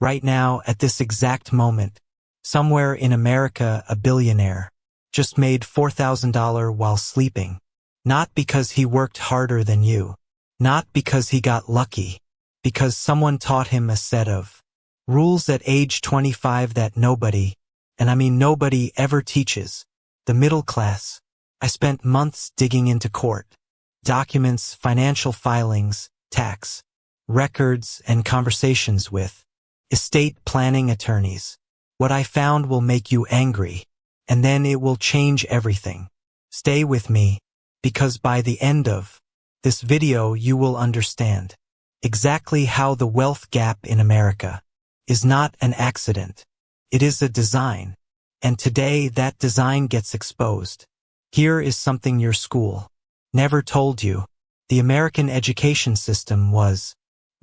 Right now, at this exact moment, somewhere in America, a billionaire just made $4,000 while sleeping. Not because he worked harder than you. Not because he got lucky. Because someone taught him a set of rules at age 25 that nobody, and I mean nobody, ever teaches. The middle class. I spent months digging into court documents, financial filings, tax records, and conversations with estate planning attorneys. What I found will make you angry, and then it will change everything. Stay with me, because by the end of this video you will understand exactly how the wealth gap in America is not an accident. It is a design, and today that design gets exposed. Here is something your school never told you. The American education system was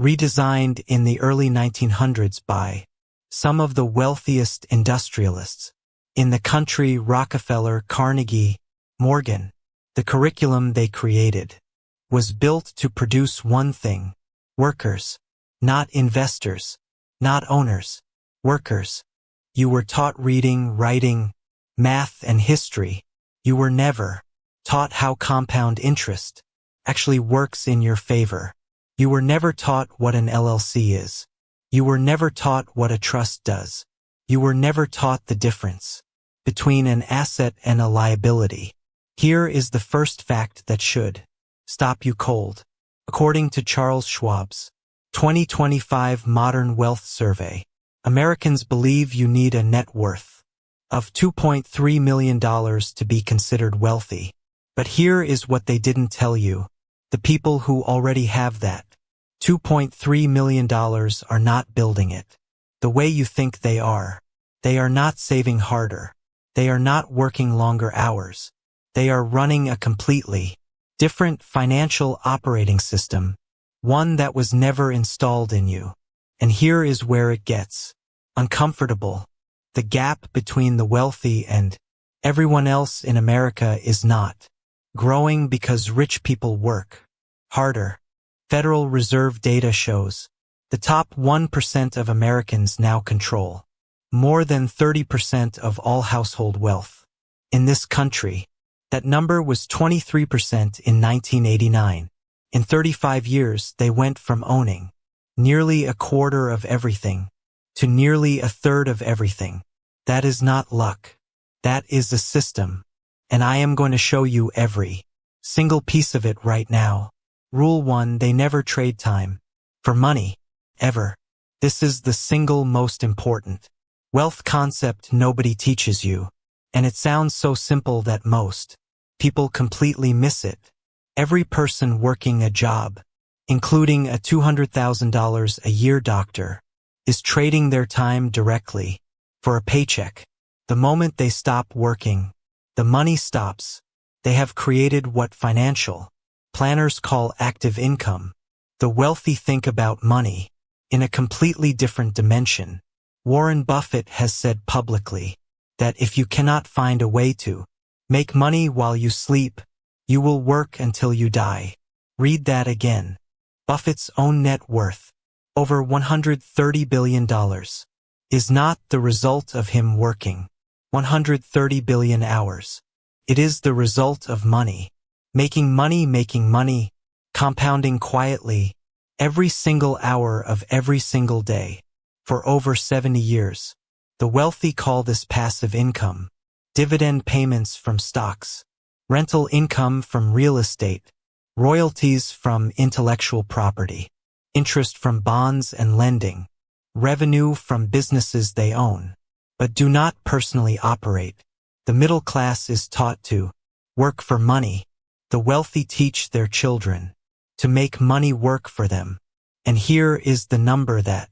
redesigned in the early 1900s by some of the wealthiest industrialists in the country: Rockefeller, Carnegie, Morgan. The curriculum they created was built to produce one thing: workers, not investors, not owners, workers. You were taught reading, writing, math, and history. You were never taught how compound interest actually works in your favor. You were never taught what an LLC is. You were never taught what a trust does. You were never taught the difference between an asset and a liability. Here is the first fact that should stop you cold. According to Charles Schwab's 2025 Modern Wealth Survey, Americans believe you need a net worth of $2.3 million to be considered wealthy. But here is what they didn't tell you. The people who already have that $2.3 million are not building it the way you think they are. They are not saving harder. They are not working longer hours. They are running a completely different financial operating system, one that was never installed in you. And here is where it gets uncomfortable. The gap between the wealthy and everyone else in America is not growing because rich people work harder. Federal Reserve data shows the top 1% of Americans now control more than 30% of all household wealth. In this country, that number was 23% in 1989. In 35 years, they went from owning nearly a quarter of everything to nearly a third of everything. That is not luck. That is a system. And I am going to show you every single piece of it right now. Rule 1: they never trade time for money. Ever. This is the single most important wealth concept nobody teaches you. And it sounds so simple that most people completely miss it. Every person working a job, including a $200,000 a year doctor, is trading their time directly for a paycheck. The moment they stop working, the money stops. They have created what financial planners call active income. The wealthy think about money in a completely different dimension. Warren Buffett has said publicly that if you cannot find a way to make money while you sleep, you will work until you die. Read that again. Buffett's own net worth, over $130 billion, is not the result of him working 130 billion hours. It is the result of money. Making money, compounding quietly, every single hour of every single day, for over 70 years. The wealthy call this passive income. Dividend payments from stocks, rental income from real estate, royalties from intellectual property, interest from bonds and lending, revenue from businesses they own, but do not personally operate. The middle class is taught to work for money. The wealthy teach their children to make money work for them. And here is the number that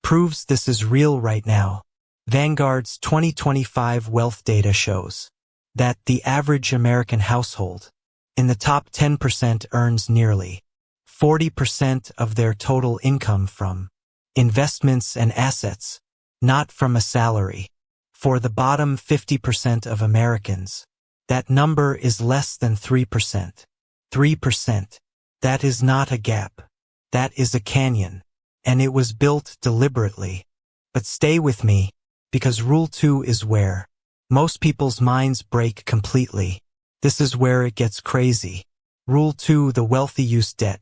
proves this is real right now. Vanguard's 2025 wealth data shows that the average American household in the top 10% earns nearly 40% of their total income from investments and assets, not from a salary. For the bottom 50% of Americans, that number is less than 3%. 3%. That is not a gap. That is a canyon. And it was built deliberately But stay with me, because Rule 2 is where most people's minds break completely. This is where it gets crazy. Rule 2: the wealthy use debt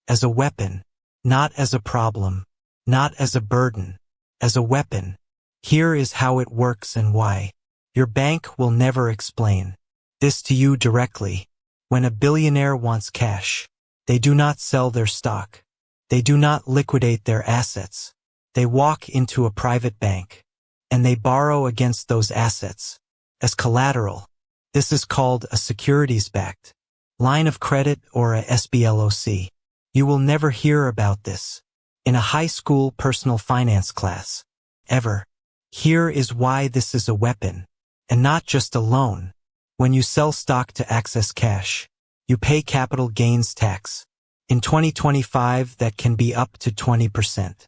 as a weapon, not as a problem, not as a burden, as a weapon. Here is how it works and why. Your bank will never explain this to you directly. When a billionaire wants cash, they do not sell their stock. They do not liquidate their assets. They walk into a private bank, and they borrow against those assets as collateral. This is called a securities-backed line of credit, or a SBLOC. You will never hear about this in a high school personal finance class, ever. Here is why this is a weapon, and not just a loan. When you sell stock to access cash, you pay capital gains tax. In 2025, that can be up to 20%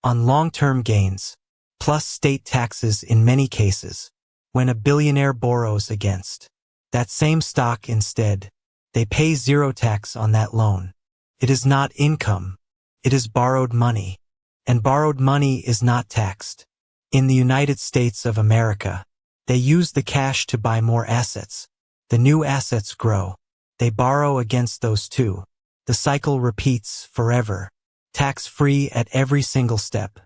on long-term gains, plus state taxes in many cases. When a billionaire borrows against that same stock instead, they pay zero tax on that loan. It is not income. It is borrowed money. And borrowed money is not taxed. In the United States of America, they use the cash to buy more assets. The new assets grow. They borrow against those too. The cycle repeats forever. Tax-free at every single step.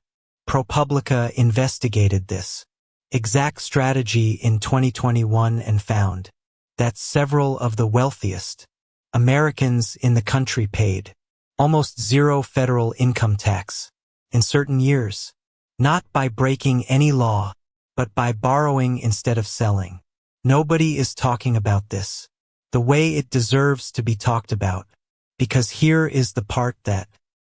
ProPublica investigated this exact strategy in 2021 and found that several of the wealthiest Americans in the country paid almost zero federal income tax in certain years, not by breaking any law, but by borrowing instead of selling. Nobody is talking about this the way it deserves to be talked about, because here is the part that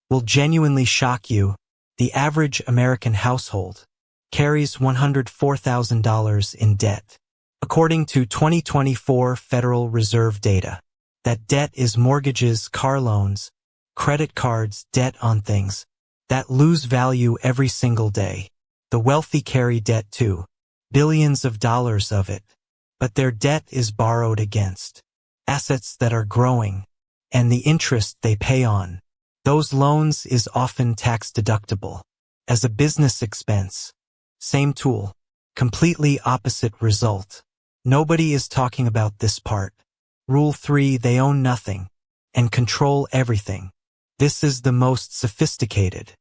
will genuinely shock you. The average American household carries $104,000 in debt. According to 2024 Federal Reserve data, that debt is mortgages, car loans, credit cards, debt on things that lose value every single day. The wealthy carry debt too, billions of dollars of it, but their debt is borrowed against assets that are growing, and the interest they pay on those loans is often tax deductible as a business expense. Same tool, completely opposite result. Nobody is talking about this part. Rule 3: they own nothing and control everything. This is the most sophisticated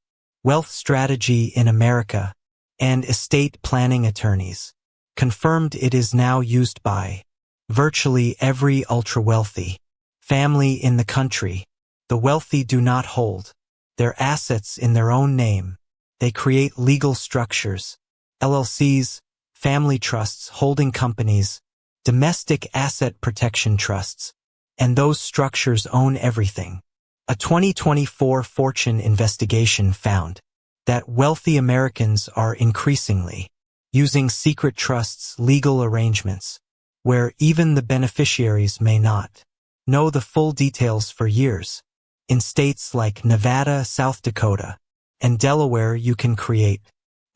wealth strategy in America, and estate planning attorneys confirmed it is now used by virtually every ultra-wealthy family in the country. The wealthy do not hold their assets in their own name. They create legal structures, LLCs, family trusts, holding companies, domestic asset protection trusts, and those structures own everything. A 2024 Fortune investigation found that wealthy Americans are increasingly using secret trusts, legal arrangements, where even the beneficiaries may not know the full details for years. In states like Nevada, South Dakota, and Delaware, you can create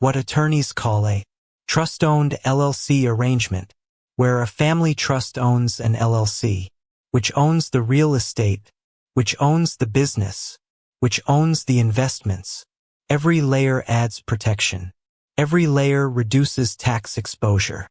what attorneys call a trust-owned LLC arrangement, where a family trust owns an LLC, which owns the real estate, which owns the business, which owns the investments. Every layer adds protection. Every layer reduces tax exposure.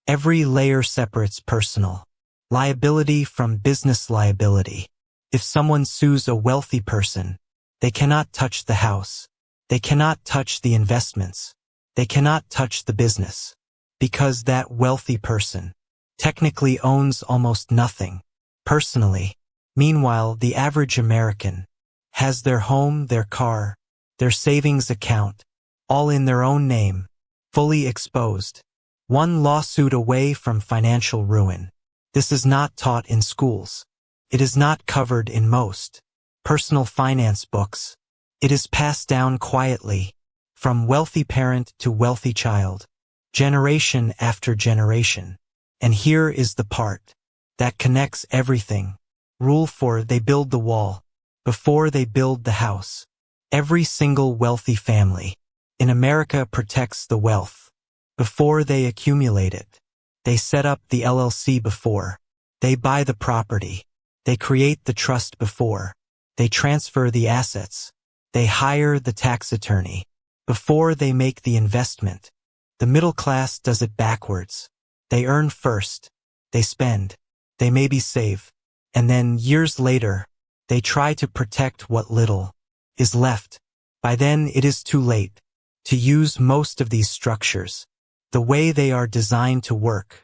Every layer separates personal liability from business liability. If someone sues a wealthy person, they cannot touch the house. They cannot touch the investments. They cannot touch the business, because that wealthy person technically owns almost nothing personally. Meanwhile, the average American has their home, their car, their savings account, all in their own name, fully exposed. One lawsuit away from financial ruin. This is not taught in schools. It is not covered in most personal finance books. It is passed down quietly, from wealthy parent to wealthy child, generation after generation. And here is the part that connects everything. Rule 4: they build the wall before they build the house. Every single wealthy family in America protects the wealth before they accumulate it. They set up the LLC before they buy the property. They create the trust before they transfer the assets. They hire the tax attorney before they make the investment. The middle class does it backwards. They earn first, they spend, they maybe save, and then years later, they try to protect what little is left. By then it is too late to use most of these structures the way they are designed to work.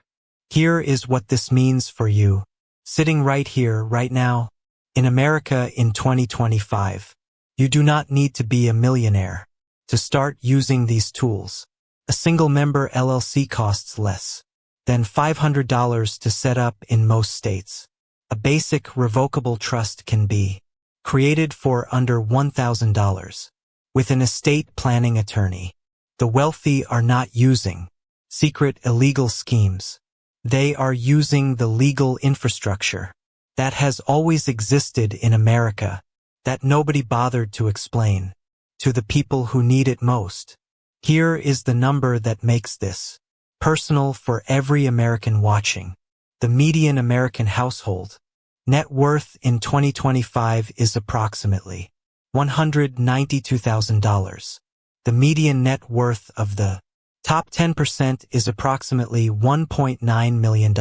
Here is what this means for you, sitting right here, right now, in America in 2025. You do not need to be a millionaire to start using these tools. A single-member LLC costs less than $500 to set up in most states. A basic revocable trust can be created for under $1,000 with an estate planning attorney. The wealthy are not using secret illegal schemes. They are using the legal infrastructure that has always existed in America that nobody bothered to explain to the people who need it most. Here is the number that makes this personal for every American watching. The median American household net worth in 2025 is approximately $192,000. The median net worth of the top 10% is approximately $1.9 million.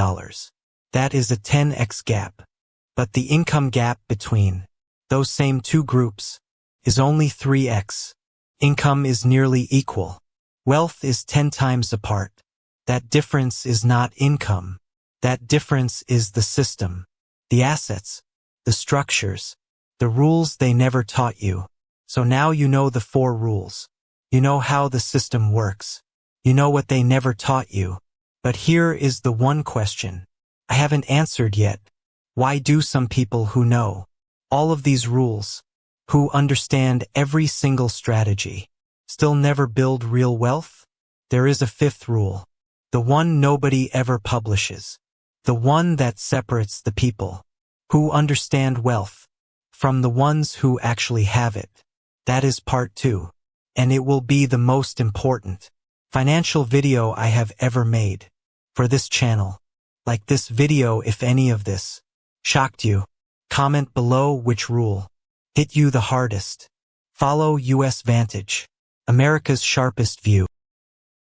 That is a 10x gap. But the income gap between those same two groups is only 3x. Income is nearly equal. Wealth is 10 times apart. That difference is not income. That difference is the system, the assets, the structures, the rules they never taught you. So now you know the 4 rules. You know how the system works. You know what they never taught you. But here is the one question I haven't answered yet. Why do some people who know all of these rules, who understand every single strategy, still never build real wealth? There is a 5th rule. The one nobody ever publishes. The one that separates the people who understand wealth from the ones who actually have it. That is part 2. And it will be the most important financial video I have ever made for this channel. Like this video if any of this shocked you. Comment below which rule hit you the hardest. Follow US Vantage, America's sharpest view.